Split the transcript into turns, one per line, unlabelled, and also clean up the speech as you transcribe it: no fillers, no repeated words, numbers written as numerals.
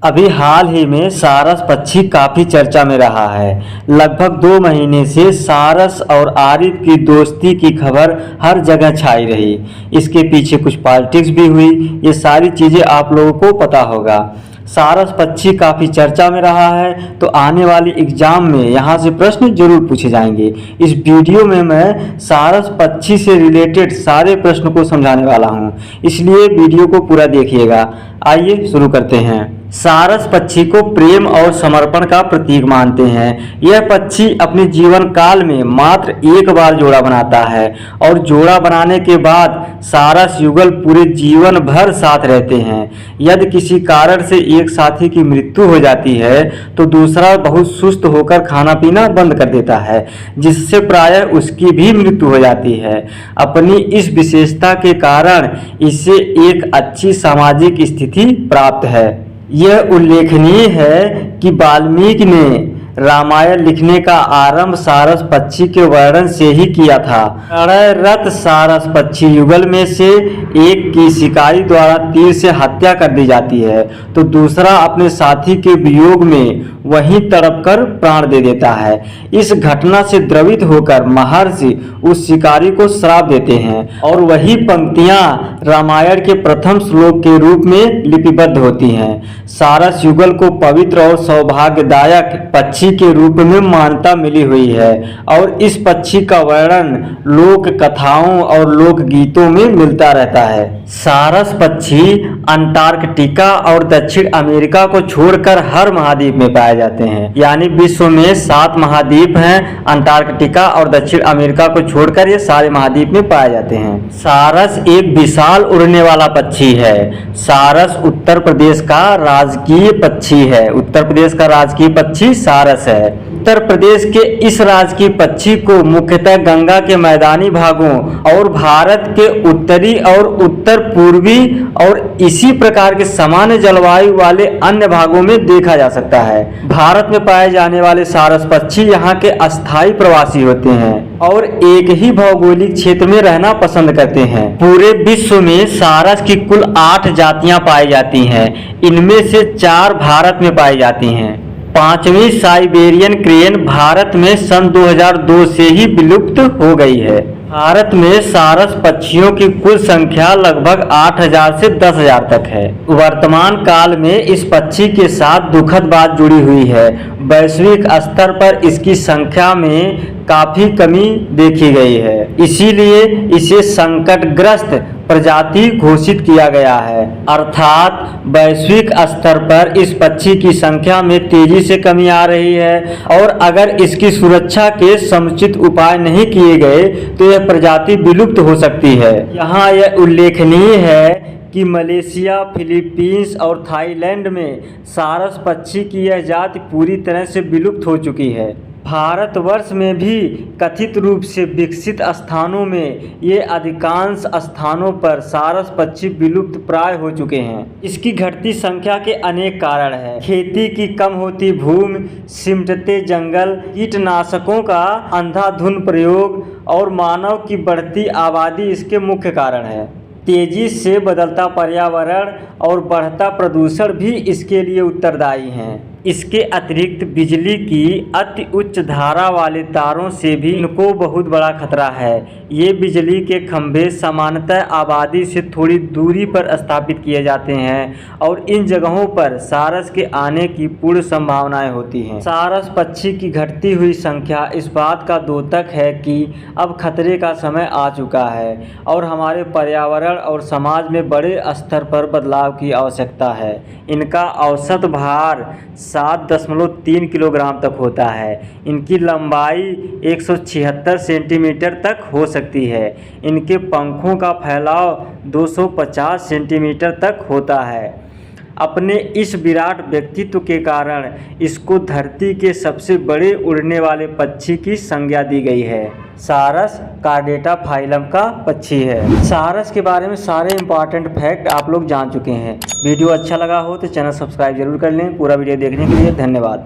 अभी हाल ही में सारस पक्षी काफी चर्चा में रहा है। लगभग 2 महीने से सारस और आरिफ की दोस्ती की खबर हर जगह छाई रही। इसके पीछे कुछ पॉलिटिक्स भी हुई, ये सारी चीजें आप लोगों को पता होगा। सारस पक्षी काफी चर्चा में रहा है, तो आने वाली एग्जाम में यहाँ से प्रश्न जरूर पूछे जाएंगे। इस वीडियो में मैं सारस पक्षी से रिलेटेड सारे प्रश्न को समझाने वाला हूँ, इसलिए वीडियो को पूरा देखिएगा। आइए शुरू करते हैं। सारस पक्षी को प्रेम और समर्पण का प्रतीक मानते हैं। यह पक्षी अपने जीवन काल में मात्र एक बार जोड़ा बनाता है और जोड़ा बनाने के बाद सारस युगल पूरे जीवन भर साथ रहते हैं। यदि किसी कारण से एक साथी की मृत्यु हो जाती है तो दूसरा बहुत सुस्त होकर खाना पीना बंद कर देता है, जिससे प्रायः उसकी भी मृत्यु हो जाती है। अपनी इस विशेषता के कारण इसे एक अच्छी सामाजिक स्थिति प्राप्त है। यह उल्लेखनीय है कि वाल्मीकि ने रामायण लिखने का आरंभ सारस पक्षी के वर्णन से ही किया था। प्रणयरत सारस पक्षी युगल में से एक की शिकारी द्वारा तीर से हत्या कर दी जाती है, तो दूसरा अपने साथी के वियोग में वहीं तड़पकर प्राण दे देता है। इस घटना से द्रवित होकर महर्षि उस शिकारी को श्राप देते हैं और वही पंक्तियां रामायण के प्रथम श्लोक के रूप में लिपिबद्ध होती हैं। सारस युगल को पवित्र और सौभाग्यदायक पक्षी के रूप में मान्यता मिली हुई है और इस पक्षी का वर्णन लोक कथाओं और लोक गीतों में मिलता रहता है। सारस पक्षी अंटार्कटिका और दक्षिण अमेरिका को छोड़कर हर महाद्वीप में पाए जाते हैं। यानी विश्व में 7 महाद्वीप हैं, अंटार्कटिका और दक्षिण अमेरिका को छोड़कर ये सारे महाद्वीप में पाए जाते हैं। सारस एक विशाल उड़ने वाला पक्षी है। सारस उत्तर प्रदेश का राजकीय पक्षी है। उत्तर प्रदेश का राजकीय पक्षी सारस है। उत्तर प्रदेश के इस राजकीय पक्षी को मुख्यतः गंगा के मैदानी भागों और भारत के उत्तरी और उत्तर पूर्वी और इसी प्रकार के सामान्य जलवायु वाले अन्य भागों में देखा जा सकता है। भारत में पाए जाने वाले सारस पक्षी यहाँ के अस्थायी प्रवासी होते हैं और एक ही भौगोलिक क्षेत्र में रहना पसंद करते हैं। पूरे विश्व में सारस की कुल 8 जातियां पाई जाती हैं। इनमें से 4 भारत में पाई जाती हैं। 5वीं साइबेरियन क्रेन भारत में सन 2002 से ही विलुप्त हो गई है। भारत में सारस पक्षियों की कुल संख्या लगभग 8000 से 10000 तक है। वर्तमान काल में इस पक्षी के साथ दुखद बात जुड़ी हुई है। वैश्विक स्तर पर इसकी संख्या में काफी कमी देखी गई है, इसीलिए इसे संकटग्रस्त प्रजाति घोषित किया गया है। अर्थात वैश्विक स्तर पर इस पक्षी की संख्या में तेजी से कमी आ रही है और अगर इसकी सुरक्षा के समुचित उपाय नहीं किए गए तो यह प्रजाति विलुप्त हो सकती है। यहाँ यह उल्लेखनीय है कि मलेशिया, फिलीपींस और थाईलैंड में सारस पक्षी की यह जाति पूरी तरह से विलुप्त हो चुकी है। भारतवर्ष में भी कथित रूप से विकसित स्थानों में ये अधिकांश स्थानों पर सारस पक्षी विलुप्त प्राय हो चुके हैं। इसकी घटती संख्या के अनेक कारण हैं। खेती की कम होती भूमि, सिमटते जंगल, कीटनाशकों का अंधाधुंध प्रयोग और मानव की बढ़ती आबादी इसके मुख्य कारण है। तेजी से बदलता पर्यावरण और बढ़ता प्रदूषण भी इसके लिए उत्तरदायी हैं। इसके अतिरिक्त बिजली की अति उच्च धारा वाले तारों से भी इनको बहुत बड़ा खतरा है। ये बिजली के खंभे सामान्यतः आबादी से थोड़ी दूरी पर स्थापित किए जाते हैं और इन जगहों पर सारस के आने की पूर्ण संभावनाएं होती हैं। सारस पक्षी की घटती हुई संख्या इस बात का द्योतक है कि अब खतरे का समय आ चुका है और हमारे पर्यावरण और समाज में बड़े स्तर पर बदलाव की आवश्यकता है। इनका औसत भार 7.3 किलोग्राम तक होता है। इनकी लंबाई 176 सेंटीमीटर तक हो सकती है। इनके पंखों का फैलाव 250 सेंटीमीटर तक होता है। अपने इस विराट व्यक्तित्व के कारण इसको धरती के सबसे बड़े उड़ने वाले पक्षी की संज्ञा दी गई है। सारस कार्डेटा फाइलम का पक्षी है। सारस के बारे में सारे इंपॉर्टेंट फैक्ट आप लोग जान चुके हैं। वीडियो अच्छा लगा हो तो चैनल सब्सक्राइब जरूर कर लें। पूरा वीडियो देखने के लिए धन्यवाद।